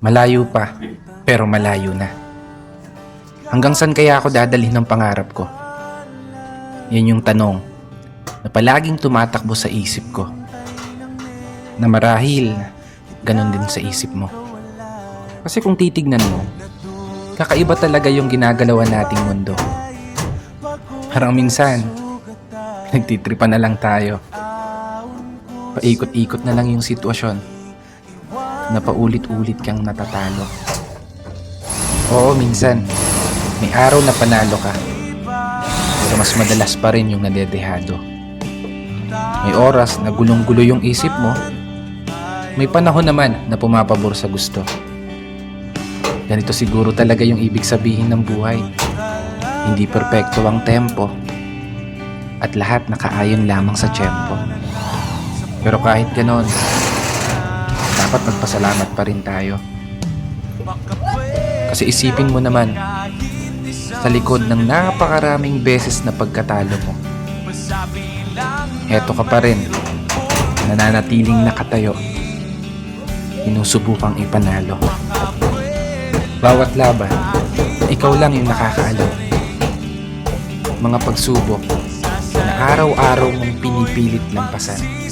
Malayo pa, pero malayo na. Hanggang saan kaya ako dadalhin ng pangarap ko? Yan yung tanong na palaging tumatakbo sa isip ko. Na marahil, ganun din sa isip mo. Kasi kung titignan mo, kakaiba talaga yung ginagalawan nating mundo. Parang minsan, nagtitripan na lang tayo. Paikot-ikot na lang yung sitwasyon na paulit-ulit kang natatalo. Oo, minsan, may araw na panalo ka. Pero mas madalas pa rin yung nadedehado. May oras na gulong-gulo yung isip mo. May panahon naman na pumapabor sa gusto. Ganito siguro talaga yung ibig sabihin ng buhay. Hindi perpekto ang tempo. At lahat nakaayon lamang sa tiyempo. Pero kahit ganon, dapat magpasalamat pa rin tayo. Kasi isipin mo naman, sa likod ng napakaraming beses na pagkatalo mo, heto ka pa rin, nananatiling nakatayo, sinusubukang ipanalo. Bawat laban, ikaw lang yung nakakaalam. Mga pagsubok na araw-araw mong pinipilit lampasan.